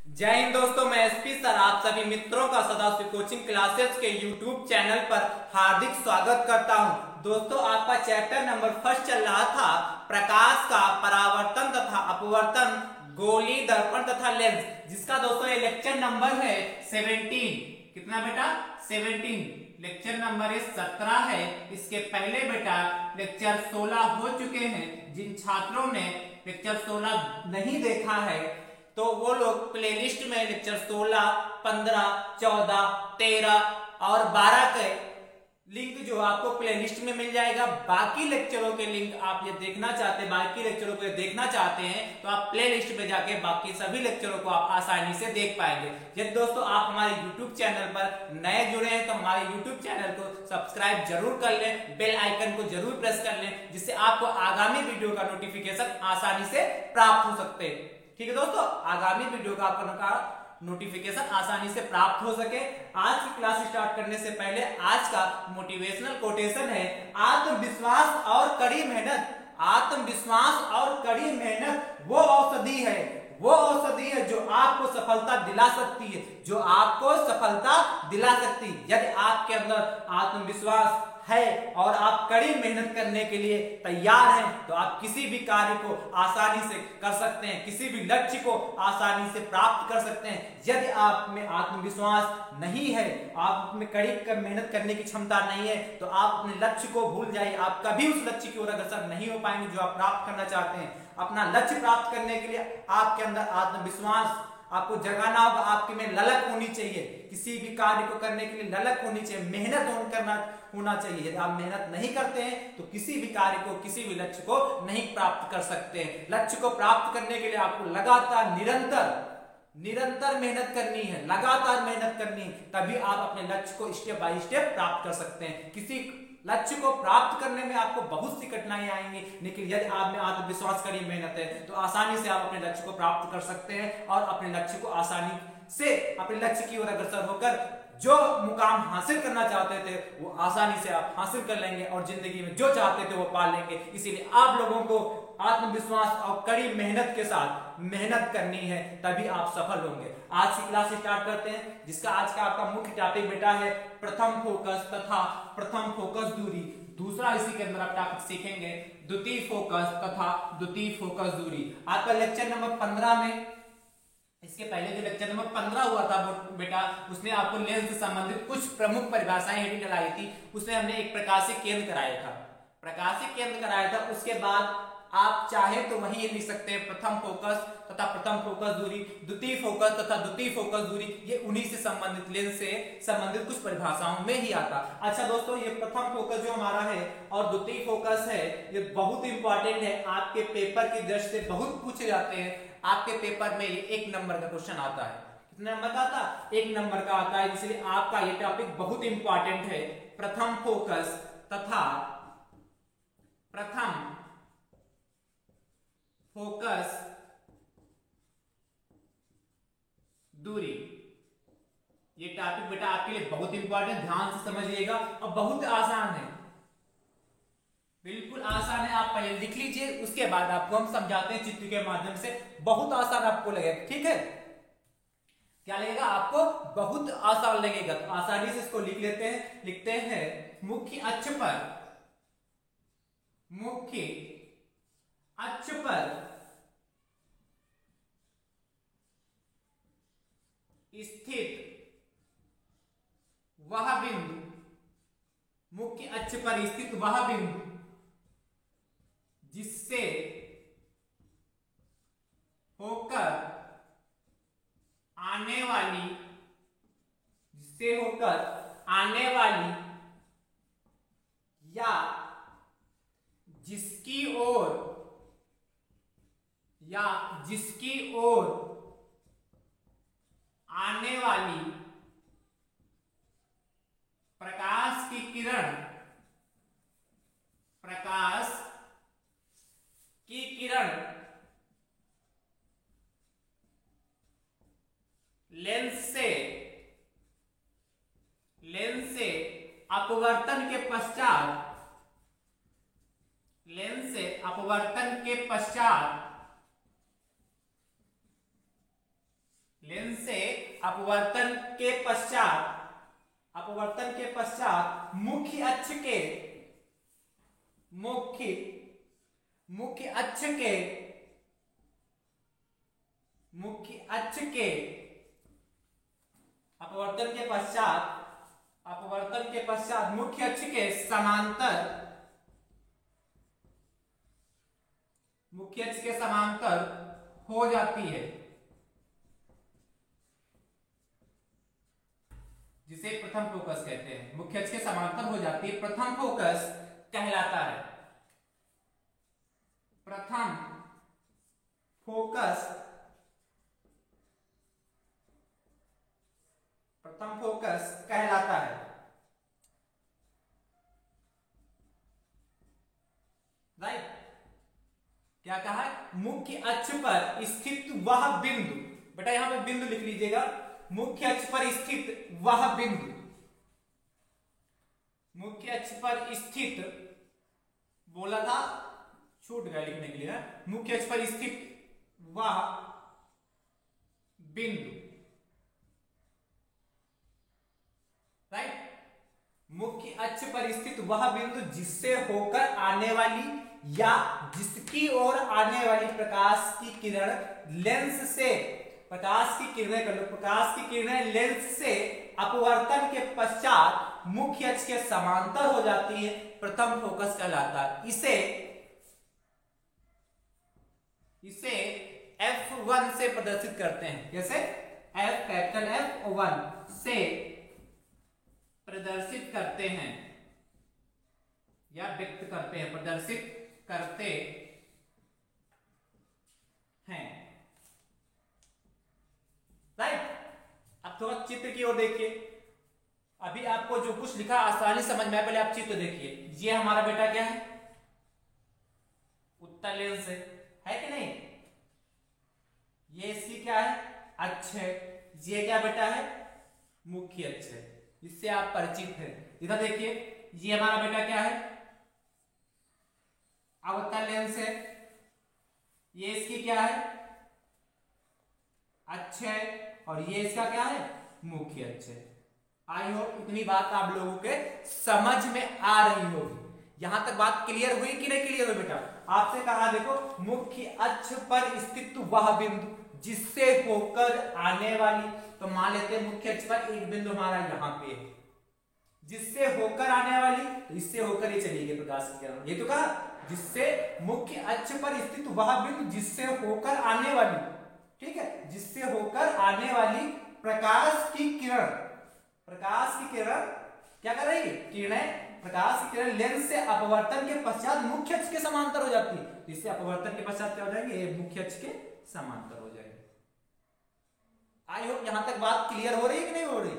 जय हिंद दोस्तों, मैं एसपी सर आप सभी मित्रों का सदाशिव कोचिंग क्लासेस के यूट्यूब चैनल पर हार्दिक स्वागत करता हूं। दोस्तों, आपका चैप्टर नंबर फर्स्ट चल रहा था प्रकाश का परावर्तन तथा अपवर्तन, गोली, दर्पण तथा लेंस, जिसका दोस्तों ये लेक्चर नंबर है 17। कितना बेटा? 17। लेक्चर नंबर 17 है। इसके पहले बेटा लेक्चर 16 हो चुके हैं। जिन छात्रों ने लेक्चर 16 नहीं देखा है तो वो लोग प्लेलिस्ट में लेक्चर 16, 15, 14, 13 और 12 के लिंक जो आपको प्लेलिस्ट में मिल जाएगा। बाकी लेक्चरों के लिंक आप ये देखना चाहते हैं, बाकी लेक्चरों को देखना चाहते हैं तो आप प्लेलिस्ट में जाके बाकी सभी लेक्चरों को आप आसानी से देख पाएंगे। यदि दोस्तों आप हमारे YouTube चैनल पर नए जुड़े हैं तो हमारे YouTube चैनल को सब्सक्राइब जरूर कर लें, बेल आइकन को जरूर प्रेस कर लें, जिससे आपको आगामी वीडियो का नोटिफिकेशन आसानी से प्राप्त हो सकते हैं। ठीक है दोस्तों, आगामी वीडियो का आपको नोटिफिकेशन आसानी से प्राप्त हो सके। आज की क्लास स्टार्ट करने से पहले आज का मोटिवेशनल कोटेशन है, आत्मविश्वास और कड़ी मेहनत। आत्मविश्वास और कड़ी मेहनत वो औषधि है जो आपको सफलता दिला सकती है, जो आपको सफलता दिला सकती है। यदि आपके अंदर आत्मविश्वास है और आप कड़ी मेहनत करने के लिए तैयार हैं तो आप किसी भी कार्य को आसानी से कर सकते हैं, किसी भी लक्ष्य को आसानी से प्राप्त कर सकते हैं। यदि आप में आत्मविश्वास नहीं है, आप में कड़ी मेहनत करने की क्षमता नहीं है तो आप अपने लक्ष्य को भूल जाइए। आप कभी उस लक्ष्य की ओर अग्रसर नहीं हो पाएंगे जो आप प्राप्त करना चाहते हैं। अपना लक्ष्य प्राप्त करने के लिए आपके अंदर आत्मविश्वास आपको जगाना होगा, आपके में ललक होनी चाहिए। किसी भी कार्य को करने के लिए ललक होनी चाहिए, मेहनत होना चाहिए। यदि आप मेहनत नहीं करते हैं तो किसी भी कार्य को, किसी भी लक्ष्य को नहीं प्राप्त कर सकते हैं। लक्ष्य को प्राप्त करने के लिए आपको लगातार निरंतर मेहनत करनी है, लगातार मेहनत करनी है, तभी आप अपने लक्ष्य को स्टेप बाय स्टेप प्राप्त कर सकते हैं। किसी लक्ष्य को प्राप्त करने में आपको बहुत सी कठिनाई आएंगी, लेकिन यदि आप में आत्मविश्वास कड़ी मेहनत है तो आसानी से आप अपने लक्ष्य को प्राप्त कर सकते हैं और अपने लक्ष्य को आसानी से अपने लक्ष्य की ओर अग्रसर होकर जो मुकाम हासिल करना चाहते थे वो आसानी से आप हासिल कर लेंगे और जिंदगी में जो चाहते थे वो पा लेंगे। इसीलिए आप लोगों को आत्मविश्वास और कड़ी मेहनत के साथ मेहनत करनी है, तभी आप सफल होंगे। आज की क्लास स्टार्ट करते हैं, जिसका आज का आपका मुख्य टॉपिक बेटा है प्रथम फोकस तथा प्रथम फोकस दूरी। दूसरा इसी के अंदर आप टॉपिक सीखेंगे द्वितीय फोकस तथा द्वितीय फोकस दूरी। आपका लेक्चर नंबर 15 में, इसके पहले जो लेक्चर नंबर 15 हुआ था बेटा, उसने आपको लेंस से संबंधित कुछ प्रमुख परिभाषाएं हेडिंग डलाई थी। उसमें हमने एक प्रकाशीय केंद्र कराया था। उसके बाद आप चाहे तो वही ये लिख सकते हैं प्रथम फोकस तथा प्रथम फोकस दूरी, द्वितीय फोकस तथा द्वितीय फोकस दूरी। ये उन्हीं से संबंधित, लेंस से संबंधित कुछ परिभाषाओं में ही आता। अच्छा दोस्तों, ये प्रथम फोकस जो हमारा है और द्वितीय फोकस है, ये बहुत इंपॉर्टेंट है। आपके पेपर की दृष्टि से बहुत पूछे जाते हैं। आपके पेपर में ये 1 नंबर का क्वेश्चन आता है। कितने नंबर का आता है? 1 नंबर का आता है। इसलिए आपका ये टॉपिक बहुत इंपॉर्टेंट है, प्रथम फोकस तथा प्रथम फोकस दूरी। ये टॉपिक बेटा आपके लिए बहुत इंपॉर्टेंट, ध्यान से समझिएगा और बहुत आसान है, बिल्कुल आसान है। आप पहले लिख लीजिए, उसके बाद आपको हम समझाते हैं चित्र के माध्यम से। बहुत आसान आपको लगेगा, ठीक है? क्या लगेगा आपको? बहुत आसान लगेगा। तो आसानी से इसको लिख लेते हैं। लिखते हैं मुख्य अक्ष पर स्थित वह बिंदु, मुख्य अक्ष पर स्थित वह बिंदु जिससे होकर आने वाली या जिसकी ओर आने वाली प्रकाश की किरण लेंस से अपवर्तन के पश्चात लेंस से अपवर्तन के पश्चात मुख्य अक्ष के अपवर्तन के पश्चात मुख्य अक्ष के समांतर हो जाती है, जिसे प्रथम फोकस कहते हैं। मुख्य अक्ष के समांतर हो जाती है, प्रथम फोकस कहलाता है। प्रथम फोकस कहलाता है। राइट, क्या कहा है? मुख्य अक्ष पर स्थित वह बिंदु, बेटा यहां पे बिंदु लिख लीजिएगा। मुख्य अक्ष पर स्थित वह बिंदु, मुख्य अक्ष पर स्थित बोला था, छूट गया लिखने के लिए। मुख्य अक्ष पर स्थित वह बिंदु, राइट। मुख्य अक्ष पर स्थित वह बिंदु जिससे होकर आने वाली या जिसकी ओर आने वाली प्रकाश की किरण लेंस से, प्रकाश की किरणें लेंस से अपवर्तन के पश्चात मुख्य अक्ष के समांतर हो जाती है, प्रथम फोकस कहलाता है। इसे F1 से प्रदर्शित करते हैं। कैसे? कैपिटल F1 से प्रदर्शित करते हैं या व्यक्त करते हैं, प्रदर्शित करते हैं, राइट। अब थोड़ा चित्र की ओर देखिए। अभी आपको जो कुछ लिखा आसानी समझ में आए, पहले आप चित्र देखिए। ये हमारा बेटा क्या है? उत्तल लेंस है कि नहीं? ये इसकी क्या है? अक्ष है। ये क्या बेटा है? मुख्य अक्ष है। इससे आप परिचित हैं। इधर देखिए, ये हमारा बेटा क्या है? अवतल लेंस है। ये इसकी क्या है? अक्ष है। और ये इसका क्या है? मुख्य अक्ष है। आई होप इतनी बात आप लोगों के समझ में आ रही होगी। यहां तक बात क्लियर हुई कि नहीं क्लियर हुई बेटा? आपसे कहा देखो, मुख्य अक्ष पर स्थित वह बिंदु जिससे होकर आने वाली, तो मान लेते हैं मुख्य अक्ष पर एक बिंदु हमारा यहां पे है, जिससे होकर आने वाली, तो इससे होकर ही चली गई प्रकाश की किरण। ये तो कहा जिससे मुख्य अक्ष पर स्थित वह बिंदु जिससे होकर आने वाली, ठीक है, जिससे होकर आने वाली प्रकाश की किरण क्या कर रही है? प्रकाश की किरण लेंस से अपवर्तन के पश्चात मुख्य अक्ष के समांतर हो जाती है। इससे अपवर्तन के पश्चात क्या हो जाएंगे? मुख्य अक्ष के समांतर हो जाएंगे। आई होप यहां तक बात क्लियर हो रही है कि नहीं हो रही?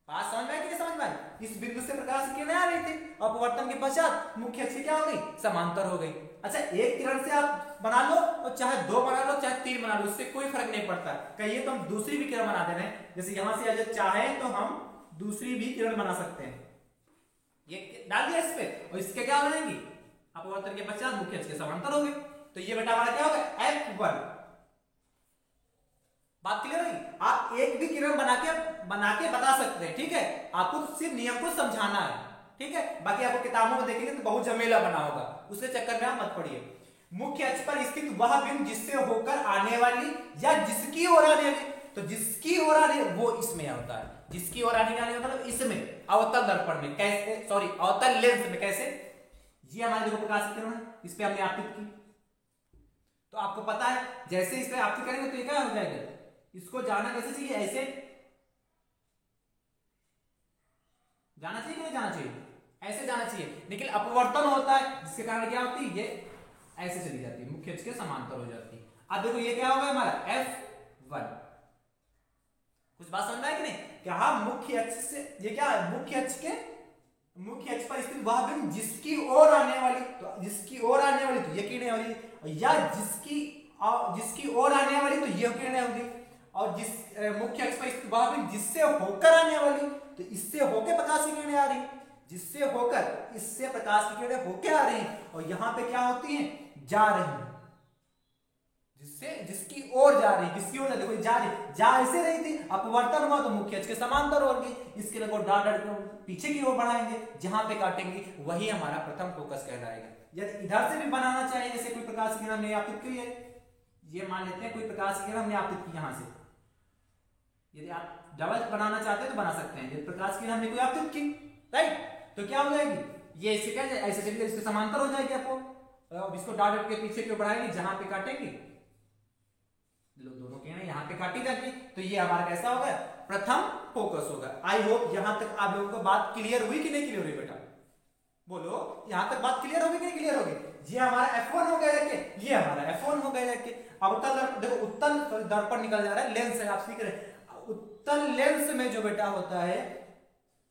बात समझ में आई कि नहीं समझ में आई? इस बिंदु से प्रकाश की किरणें आ रही थी, अपवर्तन के पश्चात मुख्य अक्ष क्या हो गई? समांतर हो गई। अच्छा, एक किरण से आप बना लो, और चाहे 2 बना लो, चाहे 3 बना लो, इससे कोई फर्क नहीं पड़ता। कहिए तो हम दूसरी भी किरण बना दे रहे हैं। जैसे यहां से अगर चाहे तो हम दूसरी भी किरण बना सकते हैं। ये डाल दिया इस पे, और इसके क्या हो जाएंगी? अपवर्तन के पश्चात मुख्य अक्ष के समांतर हो गए। तो ये बेटा हमारा क्या होगा? F1। बात क्लियर हुई? आप एक भी किरण बना के बता सकते हैं, ठीक है। आपको सिर्फ नियम को समझाना है, ठीक है। बाकी आपको किताबों में देखेंगे तो बहुत झमेला बना होगा, उसके चक्कर में आप मत पड़िए। मुख्य अक्ष पर स्थित वह बिंदु जिससे होकर आने वाली या जिसकी ओर आने वाली, तो जिसकी ओर आने वो इसमें होता है। जिसकी ओर आने वाली मतलब इसमें अवतल दर्पण में, कैसे? सॉरी, अवतल लेंस में। कैसे? ये हमारे देखो प्रकाश की किरण है, इस पे हमने आपतित की, तो आपको पता है जैसे इस पे आपतित करेंगे तो ये क्या हो जाएगा? इसको जाना कैसे चाहिए? ऐसे जाना चाहिए कि नहीं जाना चाहिए? ऐसे जाना चाहिए। लेकिन अपवर्तन होता है, जिसके कारण क्या होती है? ये ऐसे चली जाती है, मुख्य अक्ष के समांतर हो जाती है। अब देखो ये क्या होगा हमारा? F1। कुछ बात समझ में आया कि नहीं? क्या मुख्य अक्ष से, ये क्या है? मुख्य अक्ष पर स्थित वह बिंदु जिसकी ओर आने वाली, तो जिसकी ओर आने वाली तो ये किरणें हो रही, या जिसकी ओर आने वाली तो ये किरणें होंगी, और जिस मुख्य अक्ष पर स्थित वह बिंदु जिससे होकर आने वाली, तो इससे होकर प्रकाश की किरणें आ रही, जिससे होकर इससे प्रकाश की किरणें होकर आ रही, और यहां पे क्या होती हैं? जा रही, जिससे जिसकी ओर जा रही, किसकी ओर देखो जा रही, जा ऐसे रही थी, अपवर्तन हुआ तो मुख्य अक्ष के समांतर होगी, इसके लिए डाट डाट पीछे की ओर बढ़ाएंगे, जहां पे काटेंगे वही हमारा प्रथम फोकस कहलाएगा। यदि इधर से भी बनाना चाहिए, जैसे कोई प्रकाश की किरण हमने आपतित की है, ये मान लेते हैं कोई प्रकाश की किरण हमने आपतित की यहां से, यदि आप डबल बनाना चाहते हैं तो बना सकते हैं। यदि प्रकाश की किरण हमने कोई आपतित की, राइट, तो क्या हो जाएगी, ये ऐसे क्या ऐसे चलिए इसके समांतर हो जाएगी आपको, अब इसको डाट के पीछे क्यों बढ़ाएंगे, जहां पे काटेंगे दोनों किरणें यहां पे काटी जाएगी, तो ये हमारा कैसा होगा, प्रथम फोकस होगा। आई होप यहां तक आप लोगों को बात क्लियर हुई कि नहीं क्लियर हुई बेटा, बोलो यहां तक बात क्लियर होगी कि नहीं क्लियर होगी। ये हमारा F1 हो गया जाके, ये हमारा F1 हो गया जाके। अवतल देखो, उत्तल दर्पण निकल जा रहा है, लेंस है, आप सीख रहे, उत्तल लेंस में जो बेटा होता है,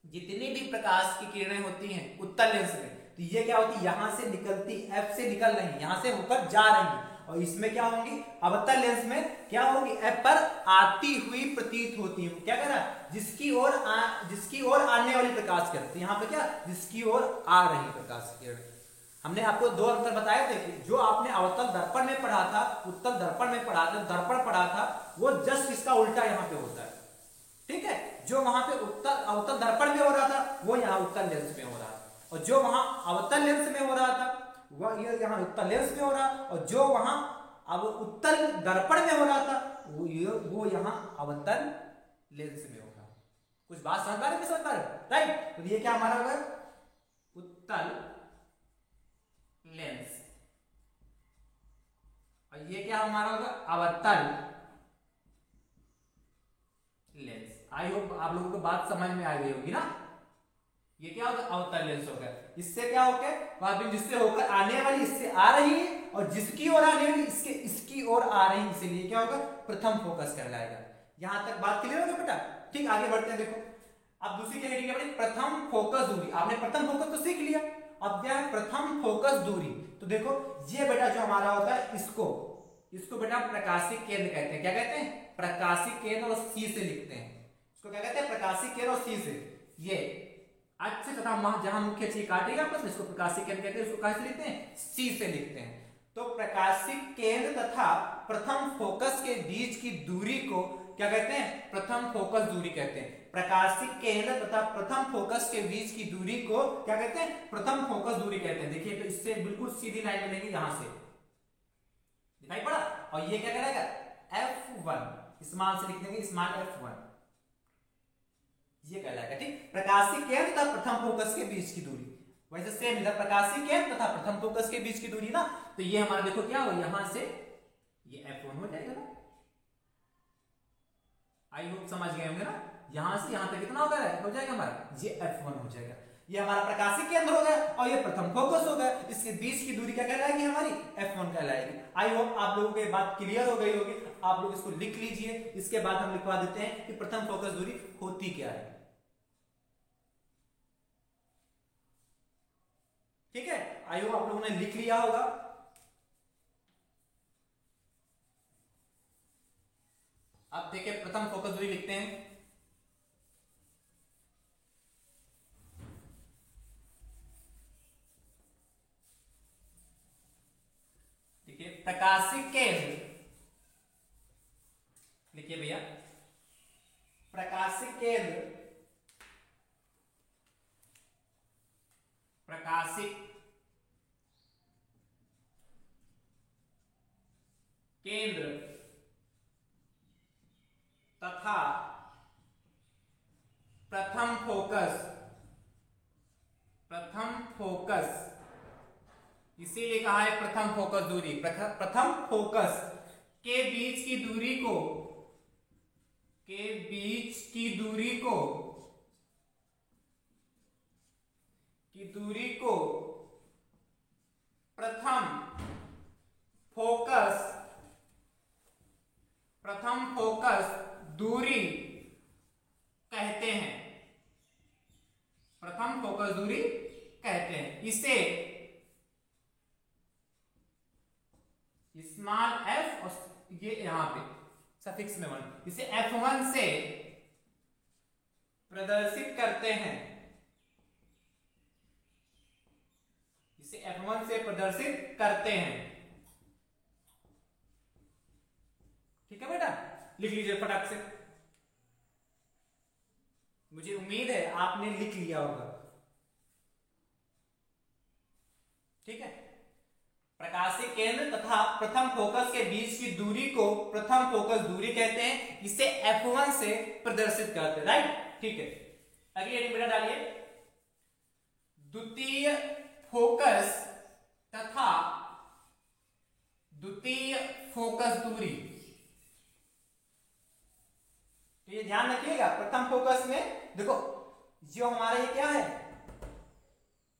जितनी भी प्रकाश की किरणें होती हैं उत्तल लेंस में, तो ये क्या होती है, यहां से निकलती, F से निकल रही, यहां से होकर जा रही, और इसमें क्या होंगी, अवतल लेंस में क्या होगी, F पर आती हुई प्रतीत होती है। क्या कह रहा है, जिसकी ओर आने वाली प्रकाश की किरण, यहां पे क्या, जिसकी ओर आ रही प्रकाश की किरण। हमने आपको दो अंतर बताए थे कि जो आपने अवतल दर्पण में पढ़ा था, उत्तल दर्पण में पढ़ा था, दर्पण पढ़ा था, वो जस्ट इसका उल्टा यहां पे होता है, ठीक है। जो वहां पे अवतल दर्पण में हो रहा था, वो यहाँ उत्तल लेंस में हो रहा है, और जो वहां अवतल लेंस में हो रहा था, वह यहाँ उत्तल लेंस में हो रहा, और जो वहां अब उत्तल दर्पण में हो रहा था, वो यहाँ अवतल लेंस में हो रहा। कुछ बात समझ पा रहे, समझ पा रहे, राइट। तो ये क्या हमारा होगा, उत्तल लेंस, और ये क्या हमारा होगा, अवतल लेंस। आई होप आप लोगों को बात समझ में आ गई होगी ना। ये क्या होगा, अवतल लेंस होगा। इससे क्या होगा, वहां जिससे होकर आने वाली इससे आ रही है, और जिसकी ओर आने वाली इसकी ओर आ रही है, इसीलिए क्या होगा, प्रथम फोकस कहलाएगा। यहां तक बात क्लियर होगा बेटा, ठीक। आगे बढ़ते हैं, देखो अब दूसरी क्या हेडिंग है, प्रथम फोकस दूरी। आपने प्रथम फोकस तो सीख लिया, अब क्या है प्रथम फोकस दूरी। तो देखो ये बेटा जो हमारा होता है, इसको बेटा प्रकाशिक केंद्र कहते हैं। क्या कहते हैं, प्रकाशिक केंद्र, और सी से लिखते हैं इसको, क्या कहते हैं, प्रकाशिक केंद्र, और सी से, ये अच्छे तथा जहां मुख्य चीज काटेगा आपस, इसको प्रकाशिक केंद्र कहते हैं। इसको कैसे लिखते हैं, सी से लिखते हैं। तो प्रकाशिक केंद्र तथा प्रथम फोकस के बीच की दूरी को क्या कहते हैं, प्रथम फोकस दूरी कहते हैं। प्रकाशिक केंद्र तथा प्रथम फोकस के बीच की दूरी को क्या कहते हैं, प्रथम फोकस दूरी कहते हैं। देखिए तो इससे बिल्कुल सीधी लाइन बनेगी, यहां से दिखाई पड़ा, और ये क्या कहलाएगा, F1, स्मॉल से लिख देंगे, स्मॉल F1, ये कहलाएगा, ठीक। प्रकाशिक केंद्र तथा प्रथम फोकस के बीच की दूरी, वैसे सेम इधर प्रकाशिक केंद्र तथा प्रथम फोकस के बीच की दूरी ना, तो ये हमारा देखो क्या हो, यहां से ये F1 हो जाएगा ना। आई होप समझ गए होंगे ना, यहां से यहां तक कितना हो जाएगा हमारा, ये F1 हो जाएगा। ये हमारा प्रकाशिक केंद्र हो गया, और ये प्रथम फोकस हो गया। इसके बीच की दूरी क्या कहलाएगी, हमारी F1 कहलाएगी। आई होप आप लोगों को ये बात क्लियर हो गई होगी। आप लोग इसको लिख लीजिए, इसके बाद हम लिखवा देते हैं कि प्रथम फोकस दूरी होती क्या है, ठीक है। आई होप आप लोगों ने लिख लिया होगा। अब देखिए प्रथम फोकस दूरी लिखते हैं, देखिए प्रकाशिक केंद्र, लिखिए भैया, प्रकाशिक केंद्र, प्रकाशिक केंद्र तथा प्रथम फोकस, इसीलिए कहा है प्रथम फोकस दूरी। प्रथम फोकस के बीच की दूरी को, प्रथम फोकस दूरी कहते हैं, प्रथम फोकस दूरी कहते हैं। इसे स्मॉल f, और ये यहां पे सफिक्स में 1, इसे F1 से प्रदर्शित करते हैं, इसे F1 से प्रदर्शित करते हैं। ठीक है बेटा, लिख लीजिए फटाक से। मुझे उम्मीद है आपने लिख लिया होगा। ठीक है, प्रकाशीय केंद्र तथा प्रथम फोकस के बीच की दूरी को प्रथम फोकस दूरी कहते हैं। इसे F1 से प्रदर्शित करते हैं। राइट, ठीक है। अगली हेडिंग बेटा डालिए, द्वितीय फोकस तथा द्वितीय फोकस दूरी। तो ये ध्यान रखिएगा, प्रथम फोकस में देखो जो हमारा ये क्या है,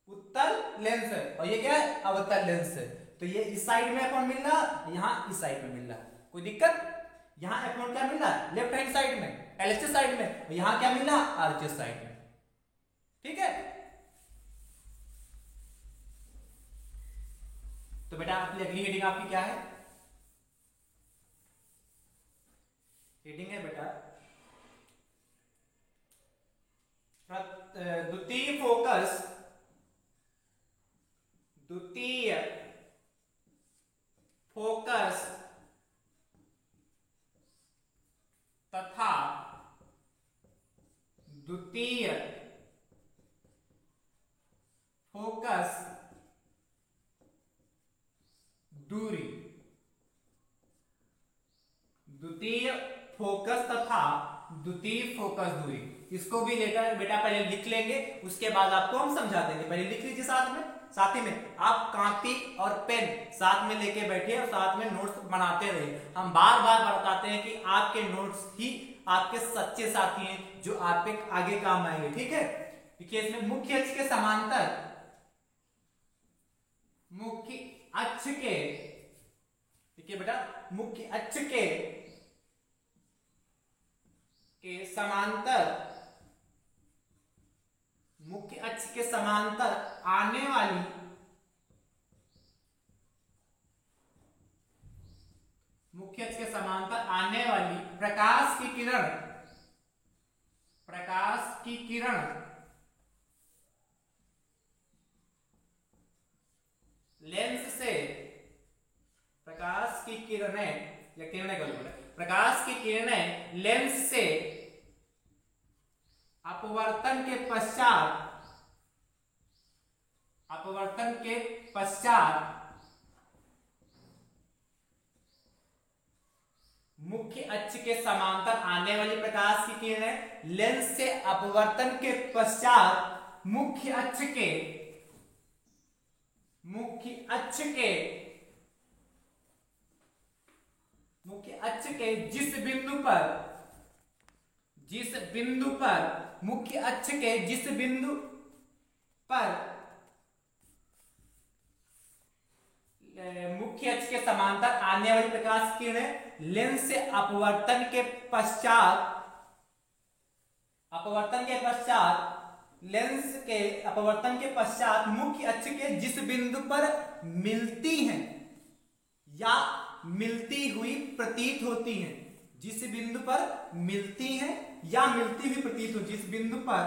उत्तल लेंस है, और ये क्या है, अवतल लेंस है। तो ये इस साइड में F1 मिल रहा, यहां इस साइड में मिल रहा, कोई दिक्कत? यहां F1 क्या मिल रहा है, लेफ्ट हैंड साइड में, LHS साइड में, और यहां क्या मिल रहा, RHS साइड में। ठीक है, तो बेटा अपनी अगली हेडिंग आपकी क्या है? हेडिंग है बेटा द्वितीय फोकस तथा द्वितीय फोकस दूरी। द्वितीय फोकस तथा द्वितीय फोकस दूरी, इसको भी लेकर बेटा पहले लिख लेंगे, उसके बाद आपको हम समझा देंगे। पहले लिख लीजिए साथ ही में आप कॉपी और पेन साथ में लेके बैठिए और साथ में नोट्स बनाते रहिए। हम बार बार बताते हैं कि आपके नोट्स ही आपके सच्चे साथी हैं जो आपके आगे काम आएंगे। ठीक है, देखिए इसमें मुख्य अक्ष के समांतर, मुख्य अक्ष के, देखिए बेटा मुख्य अक्ष के समांतर, मुख्य अक्ष के समांतर आने वाली प्रकाश की किरण लेंस से, प्रकाश की किरणें लेंस से अपवर्तन के पश्चात मुख्य अक्ष के समांतर आने वाली प्रकाश की किरणें लेंस से अपवर्तन के पश्चात मुख्य अक्ष के जिस बिंदु पर मुख्य अक्ष के समांतर आने वाली प्रकाश की किरणें लेंस से अपवर्तन के पश्चात मुख्य अक्ष के जिस बिंदु पर मिलती हैं या मिलती हुई प्रतीत होती हैं, जिस बिंदु पर मिलती हैं या मिलती हुई प्रतीत हो, जिस बिंदु पर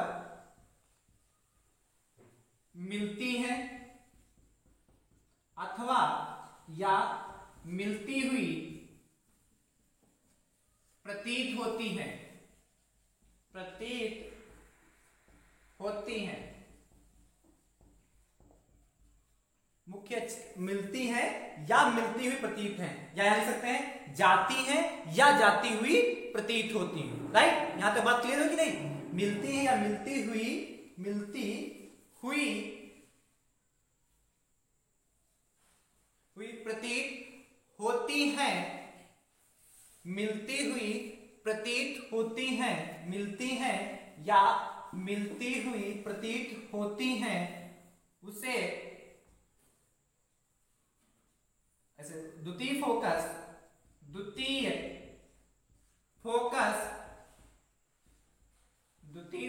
मिलती हैं अथवा या मिलती हुई प्रतीत होती हैं, मुख्य अक्ष मिलती हैं या मिलती हुई प्रतीत हैं, या लिख सकते हैं जाती हैं या जाती हुई प्रतीत होती हैं। राइट, यहां तक बात क्लियर हो कि नहीं? मिलती हैं या मिलती हुई प्रतीत होती हैं, मिलती हुई प्रतीत होती हैं, मिलती हैं या मिलती हुई प्रतीत होती हैं, उसे ऐसे द्वितीय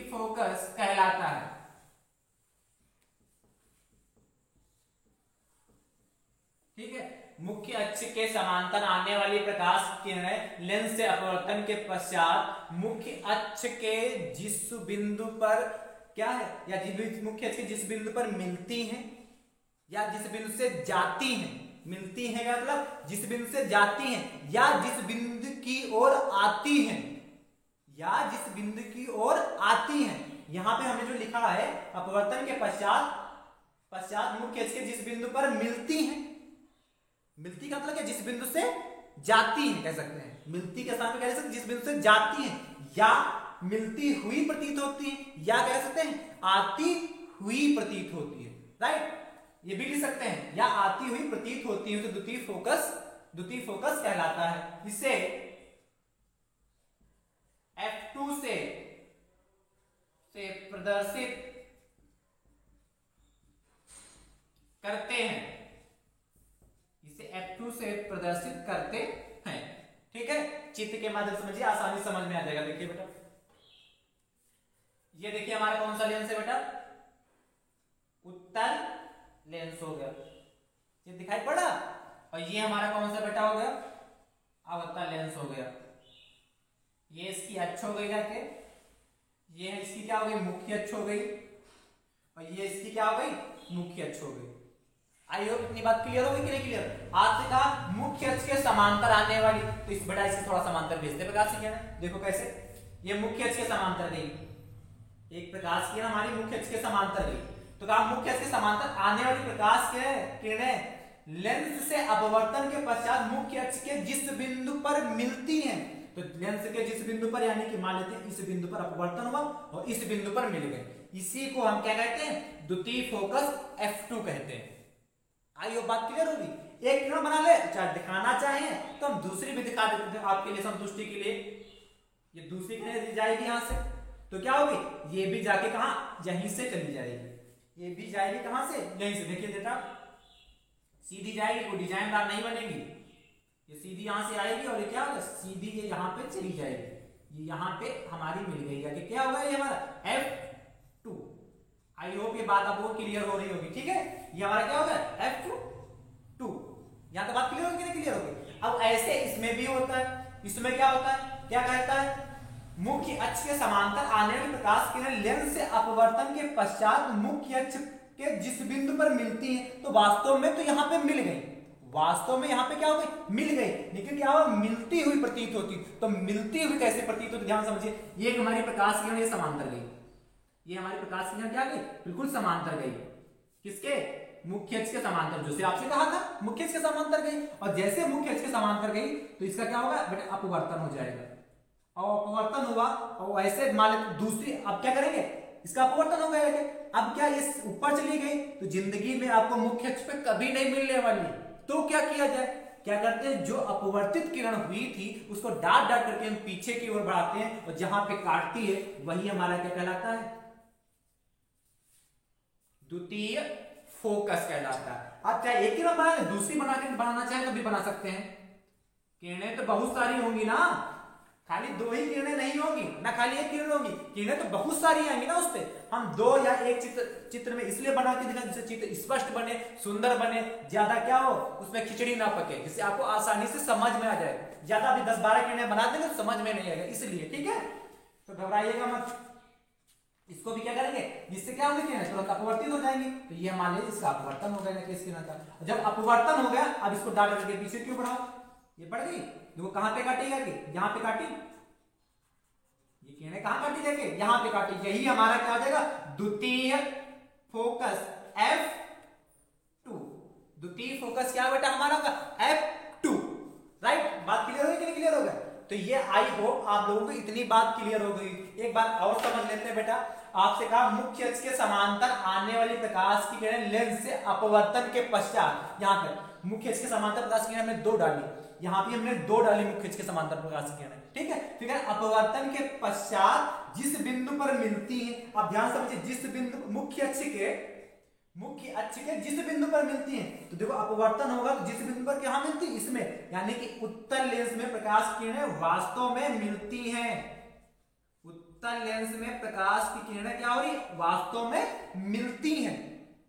फोकस कहलाता है। ठीक है, मुख्य अक्ष के समांतर आने वाली प्रकाश किरणें लेंस से अपवर्तन के पश्चात मुख्य अक्ष के जिस बिंदु पर क्या है, या मुख्य अक्ष के जिस बिंदु पर मिलती हैं या जिस बिंदु से जाती हैं, मिलती हैं का मतलब जिस बिंदु से जाती हैं या जिस बिंदु की ओर आती हैं, या जिस बिंदु की ओर आती हैं। यहां पे हमने जो लिखा है अपवर्तन के पश्चात मुख्य अक्ष के जिस बिंदु पर मिलती हैं, मिलती का मतलब क्या, जिस बिंदु से जाती हैं कह सकते हैं, मिलती के साथ में कह सकते हैं जिस बिंदु से जाती हैं, या मिलती हुई प्रतीत होती है, या कह सकते हैं आती हुई प्रतीत होती है, राइट। ये भी लिख सकते हैं, या आती हुई प्रतीत होती है, तो द्वितीय फोकस कहलाता है। इसे F2 से प्रदर्शित करते हैं, इसे F2 से प्रदर्शित करते हैं, ठीक है। चित्र के माध्यम से समझिए, आसानी समझ में आ जाएगा। देखिए बेटा, ये देखिए हमारा कौन सा लेंस है बेटा, उत्तल लेंस हो गया, ये दिखाई पड़ा। और ये हमारा कौन सा बेटा हो गया, अवतल लेंस हो गया। ये इसकी अक्ष हो गई जाके, ये है इसकी क्या हो गई, मुख्य अक्ष हो गई, और ये इसकी क्या हो गई, मुख्य अक्ष हो गई। आई होप इतनी बात क्लियर हो गई कि नहीं क्लियर। आज से कहा मुख्य अक्ष के समांतर आने वाली, तो इस बेटा इसे थोड़ा समांतर भेजते प्रकाश की किरण, देखो कैसे, ये मुख्य अक्ष के समांतर गई, एक प्रकाश किरण हमारी मुख्य अक्ष के समांतर गई, तो कहा मुख्य अक्ष के समांतर आने वाली प्रकाश किरणें लेंस से अपवर्तन के पश्चात मुख्य अक्ष के जिस बिंदु पर मिलती हैं, तो लेंस के जिस बिंदु पर, यानी कि मान लेते हैं इस बिंदु पर अपवर्तन हुआ और इस बिंदु पर मिल गए, इसी को हम क्या कहते हैं, द्वितीय फोकस F2 कहते हैं। आई वो बात क्लियर होगी। एक किरण बना ले, चाहे दिखाना चाहें तो हम दूसरी भी दिखा देते हैं आपके लिए संतुष्टि के लिए। ये दूसरी किरण जाएगी यहां से, तो क्या होगी, ये भी जाके कहां, यहीं से चली जाएगी, ये भी जाएगी कहां से, यहीं से। देखिए बेटा सीधी जाएगी, कोई डिजाइनदार नहीं बनेगी, ये सीधी यहां से आएगी और ये क्या होगा, सीधी ये यहाँ पे चली जाएगी, ये यहाँ पे हमारी मिल गई है, क्या होगा ये हमारा F2। आई होप ये बात आपको क्लियर हो रही होगी, ठीक है। ये हमारा क्या होगा F2। यहां तक बात क्लियर होगी कि नहीं क्लियर होगी। अब ऐसे इसमें भी होता है, इसमें क्या होता है, क्या कहता है, मुख्य अक्ष के समांतर आने वाली प्रकाश किरण लेंस से अपवर्तन के पश्चात मुख्य अक्ष के जिस बिंदु पर मिलती है, तो वास्तव में तो यहाँ पे मिल गई, वास्तव में यहाँ पे क्या हो गई, मिल गई, लेकिन क्या हुआ, मिलती हुई प्रतीत होती। तो मिलती हुई कैसे प्रतीत होती, ध्यान समझिए। ये हमारी प्रकाश किरण ये समांतर गई, ये हमारी प्रकाश किरण क्या गई, बिल्कुल समांतर गई, किसके, मुख्य अक्ष के समांतर, जो से आपसे कहा था मुख्य अक्ष के समांतर गई। और जैसे मुख्य अक्ष के समांतर गई तो इसका क्या होगा बेटा, अपवर्तन हो जाएगा, और अपवर्तन हुआ और वैसे मान दूसरी, अब क्या करेंगे, इसका अपवर्तन हो गया। अब क्या ये ऊपर चली गई, तो जिंदगी में आपको मुख्य अक्ष पे कभी नहीं मिलने वाली, तो क्या किया जाए, क्या करते हैं, जो अपवर्तित किरण हुई थी उसको डाट डाट करके हम पीछे की ओर बढ़ाते हैं, और जहां पे काटती है वही हमारा क्या कहलाता है, द्वितीय फोकस कहलाता है। आप चाहे एक किरण बना लें, दूसरी बनाना चाहे तो भी बना सकते हैं। किरणें तो बहुत सारी होंगी ना, खाली दो ही किरणें नहीं होगी ना, खाली एक किरण होगी, किरणें तो बहुत सारी आएंगी ना। उसपे हम दो या एक चित्र में इसलिए बना के दिखा जिससे चित्र स्पष्ट बने, सुंदर बने, ज्यादा क्या हो उसमें खिचड़ी ना पके, जिससे आपको आसानी से समझ में आ जाए। ज्यादा भी 10-12 किरणें बना देंगे तो समझ में नहीं आएगा, इसलिए, ठीक है। तो घबराइएगा मत, इसको भी क्या करेंगे, जिससे क्या होगी, किरणें तुरंत अपवर्तित हो जाएंगी। तो ये मान लीजिए इसका अपवर्तन हो गया किस किरण का। जब अपवर्तन हो गया, अब इसको डाट करके पीछे क्यों बढ़ाओ, ये बढ़ गई, देखो कहां पे काटी जाएगी, यहां पे काटी, ये किरणें कहां काटी जाएगी, यहां पे काटी, यही हमारा क्या हो जाएगा, द्वितीय फोकस F2। द्वितीय फोकस क्या बेटा हमारा होगा, F2, राइट। बात क्लियर हो गई कि नहीं क्लियर हो गया। तो ये आई होप आप लोगों को इतनी बात क्लियर हो गई। एक बात और समझ लेते हैं बेटा, आपसे कहा मुख्य अक्ष के समांतर आने वाली प्रकाश की किरण लेंस से अपवर्तन के पश्चात, यहाँ पर मुख्य अक्ष के समांतर प्रकाश की किरण हमने दो डाली, यहाँ पे हमने दो डाली मुख्य अक्ष के समांतर प्रकाश की किरण, ठीक है। फिर अपवर्तन के पश्चात जिस बिंदु पर मिलती है, अब ध्यान समझिए, जिस बिंदु मुख्य अक्ष के जिस बिंदु पर मिलती है, तो देखो अपवर्तन होगा तो जिस बिंदु पर क्या मिलती है, इसमें, यानी कि उत्तल लेंस में प्रकाश की किरणें वास्तव में मिलती हैं, उत्तल लेंस में प्रकाश की किरणें क्या हो रही, वास्तव में मिलती हैं,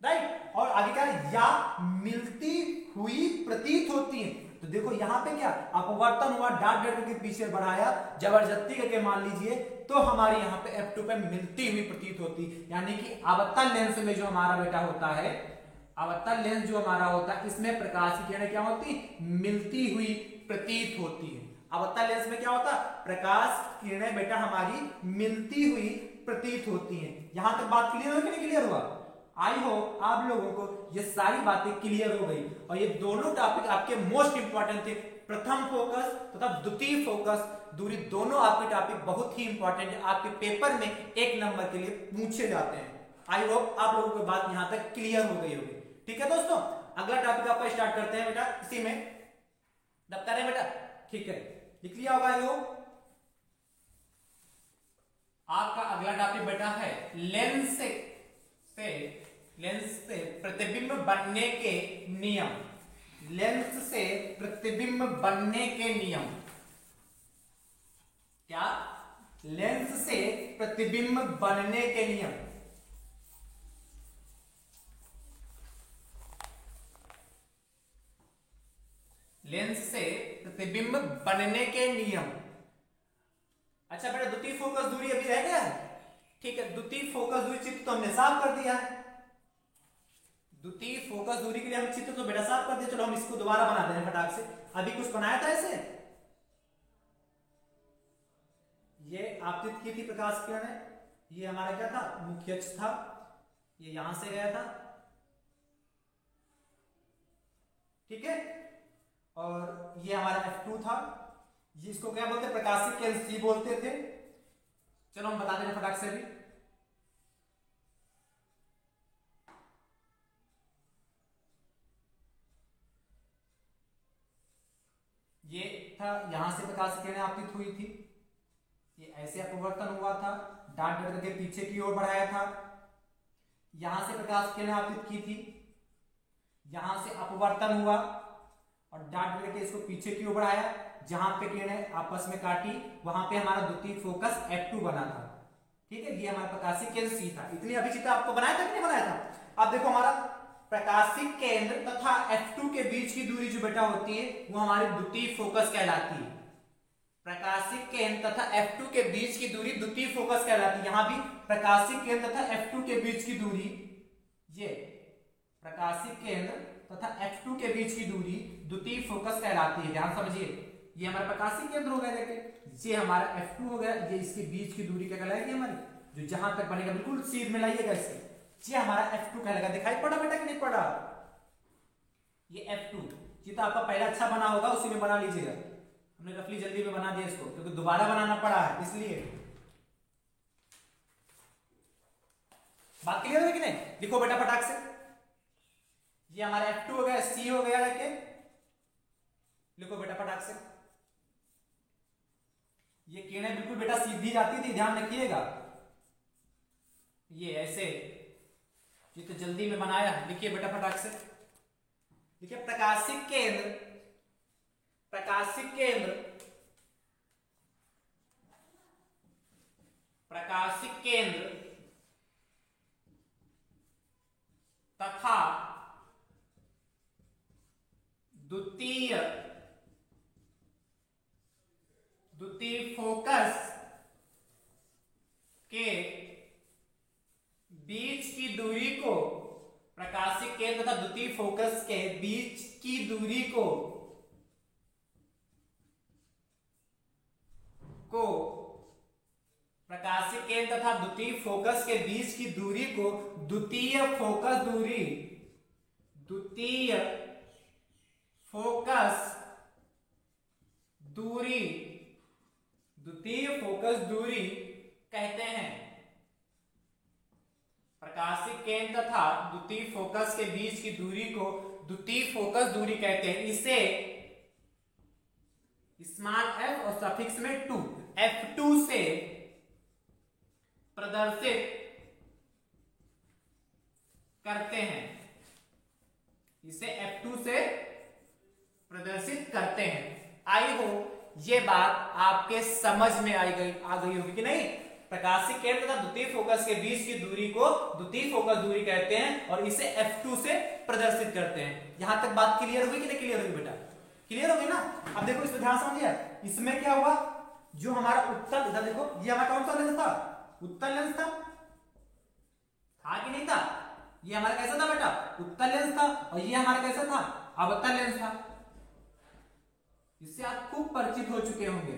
राइट। और आगे क्या है, या मिलती हुई प्रतीत होती है। तो देखो यहाँ पे क्या अपवर्तन हुआ, डाट डाट के पीछे बढ़ाया, जबरदस्ती करके मान लीजिए, तो हमारी यहाँ पे F2 पे मिलती हुई प्रतीत होती, यानी कि अवतल लेंस में जो हमारा बेटा होता है, अवतल लेंस जो हमारा होता है इसमें प्रकाश की किरणें क्या होती है, मिलती हुई प्रतीत होती है। अवतल लेंस में क्या होता है, प्रकाश किरणें बेटा हमारी मिलती हुई प्रतीत होती हैं। यहां तक बात क्लियर हो कि नहीं क्लियर हुआ? आई होप आप लोगों को ये सारी बातें क्लियर हो गई। और ये दोनों टॉपिक आपके मोस्ट इंपॉर्टेंट थे, प्रथम फोकस तथा द्वितीय फोकस दूरी, दोनों आपके टॉपिक बहुत ही इंपॉर्टेंट है, आपके पेपर में 1 नंबर के लिए पूछे जाते हैं। आई होप आप लोगों को बात यहां तक क्लियर हो गई होगी। ठीक है दोस्तों, अगला टॉपिक आपका स्टार्ट करते हैं बेटा। इसी में दफ्तर है बेटा, ठीक है, लिख लिया होगा यो। आपका अगला टॉपिक बेटा है लेंस से प्रतिबिंब बनने के नियम। लेंस से प्रतिबिंब बनने के नियम। क्या? लेंस से प्रतिबिंब बनने के नियम। लेंस से प्रतिबिंब बनने के नियम। अच्छा बेटा, द्वितीय फोकस दूरी अभी रह गया है। ठीक है, द्वितीय फोकस दूरी चित्र तो हमने साफ कर दिया है। द्वितीय फोकस दूरी के लिए हम चित्र तो बेटा साफ कर दिया। चलो हम इसको दोबारा बना दें फटाक से। अभी कुछ बनाया था ऐसे, ये आपतित की थी प्रकाश किरणें, ये हमारा क्या था, मुख्य अक्ष था, ये यहां से गया था। ठीक है, और ये हमारा F2 था, जिसको क्या बोलते, प्रकाशिक केंद्र C बोलते थे। चलो हम बता दें फटाक से अभी। ये था, यहां से प्रकाशिक किरणें आपतित हुई थी, ये ऐसे अपवर्तन हुआ था, डार्ट डट करके पीछे की ओर बढ़ाया था, यहां से प्रकाश किरणें आपतित की थी, यहां से अपवर्तन हुआ और डार्ट डट के इसको पीछे की ओर बढ़ाया, जहां पे किरणें आपस में काटी वहां पे हमारा द्वितीय फोकस F2 बना था। ठीक है, ये हमारा प्रकाशिक केंद्र C था। इतनी अभी चित्र आपको बनाया था कि नहीं बनाया था? अब देखो हमारा प्रकाशिक केंद्र तथा F2 के बीच की दूरी जो बेटा होती है वो हमारी द्वितीय फोकस कहलाती है। प्रकाशिक केंद्र तथा F2 के बीच की दूरी द्वितीय फोकस कहलाती है। यहां भी प्रकाशिक केंद्र तथा F2 के बीच की दूरी, ये प्रकाशिक केंद्र तथा F2 के बीच की दूरी द्वितीय फोकस कहलाती है। ध्यान समझिए, ये हमारा प्रकाशिक केंद्र हो गया, देखिए ये हमारा F2 हो गया, ये इसके बीच की दूरी क्या कहलाएगी हमारी, जो जहां तक बनेगा बिल्कुल सीध में लाइएगा इससे, ये हमारा F2 कहलाएगा। दिखाई पड़ा बेटा कि नहीं पड़ा? ये F2 जितना आपका पहला अच्छा बना होगा उसी में बना लीजिएगा। हमने रफली जल्दी में बना दिया इसको क्योंकि दोबारा बनाना पड़ा है, इसलिए। बात क्लियर है कि नहीं? लिखो बेटा फटाक से। ये हमारा F2 हो गया, C हो गया, लेके लिखो बेटा फटाक से। ये किरणें बिल्कुल बेटा सीधी जाती थी, ध्यान रखिएगा। ये ऐसे जितने जल्दी में बनाया, लिखिए बेटा फटाक से। देखिए प्रकाशिक केंद्र, प्रकाशिक केंद्र, प्रकाशिक केंद्र तथा द्वितीय फोकस के बीच की दूरी को, प्रकाशिक केंद्र तथा द्वितीय फोकस के बीच की दूरी को प्रकाशिक केंद्र तथा द्वितीय फोकस के बीच की दूरी को द्वितीय फोकस दूरी, द्वितीय फोकस दूरी, द्वितीय फोकस दूरी कहते हैं। प्रकाशिक केंद्र तथा द्वितीय फोकस के बीच की दूरी को द्वितीय फोकस दूरी कहते हैं। इसे स्मॉल f और सफिक्स में 2, F2 से प्रदर्शित करते हैं। इसे F2 से प्रदर्शित करते हैं। आई हो ये बात आपके समझ में आ गई होगी कि नहीं? प्रकाशिक केंद्र तथा द्वितीय फोकस के बीच की दूरी को द्वितीय फोकस दूरी कहते हैं और इसे F2 से प्रदर्शित करते हैं। यहां तक बात क्लियर होगी कि नहीं क्लियर होगी बेटा? क्लियर होगी ना? अब देखो इसमें ध्यान समझिए, इसमें क्या हुआ, जो हमारा उत्तल, इधर देखो, ये हमारा कौन सा लेंस था? उत्तल लेंस था कि नहीं था? ये हमारा कैसा था बेटा, उत्तल लेंस था, और ये हमारा कैसा था, अवतल लेंस था। इससे आप खूब परिचित हो चुके होंगे।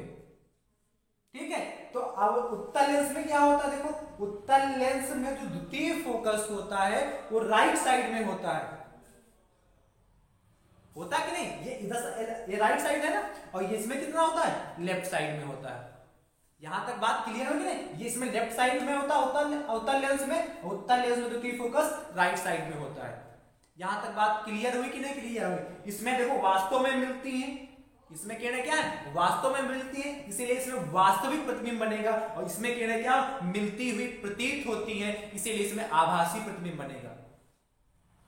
ठीक है, तो अब उत्तल लेंस में क्या होता है, देखो उत्तल लेंस में जो द्वितीय फोकस होता है वो राइट साइड में होता है कि नहीं, ये इधर ये राइट साइड है ना, और ये इसमें कितना होता है, लेफ्ट साइड में होता है। यहां तक बात क्लियर होगी नहीं, ये इसमें लेफ्ट साइड में होता है उत्तल लेंस में, उत्तल लेंस में द्वितीय फोकस राइट साइड में होता है। यहां तक बात क्लियर हुई कि नहीं क्लियर हुई। इसमें देखो वास्तव में मिलती है, इसमें किरणें क्या है, वास्तव में मिलती है, इसीलिए इसमें वास्तविक प्रतिबिंब बनेगा, और इसमें किरणें क्या मिलती हुई प्रतीत होती हैं, इसीलिए इसमें आभासी प्रतिबिंब बनेगा।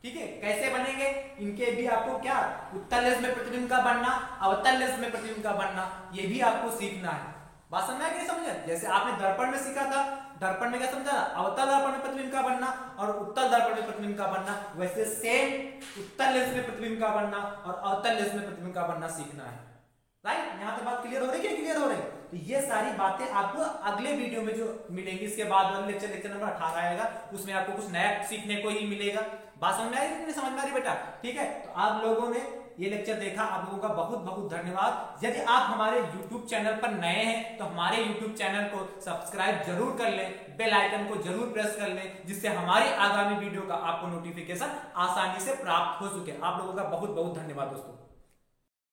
ठीक है, कैसे बनेंगे, इनके भी आपको क्या, उत्तल लेंस में प्रतिबिंब का बनना, अवतल लेंस में प्रतिबिंब का बनना, ये भी आपको सीखना है। बात समझ में नहीं समझे, जैसे आपने दर्पण में सीखा था, दर्पण में क्या समझा, अवतल दर्पण में प्रतिबिंब का बनना और उत्तल दर्पण में प्रतिबिंब का बनना, वैसे सेम उत्तल लेंस में प्रतिबिंब का बनना और अवतल लेंस में प्रतिबिंब का बनना सीखना है। राइट, यहां तक बात क्लियर हो रही है, क्लियर हो रही है। तो ये सारी बातें आपको अगले वीडियो में जो मिलेंगी, इसके बाद वाले लेक्चर नंबर 18 आएगा, उसमें आपको कुछ नया सीखने को ही मिलेगा। बात समझ में आई नहीं समझ में आ रही बेटा। ठीक है, तो आप लोगों ने ये लेक्चर देखा, आप लोगों का बहुत बहुत धन्यवाद। यदि आप हमारे YouTube चैनल पर नए हैं तो हमारे YouTube चैनल को सब्सक्राइब जरूर कर लें, बेल आइकन को जरूर प्रेस कर लें, जिससे हमारी आगामी वीडियो का आपको नोटिफिकेशन आसानी से प्राप्त हो सके। आप लोगों का बहुत बहुत धन्यवाद दोस्तों।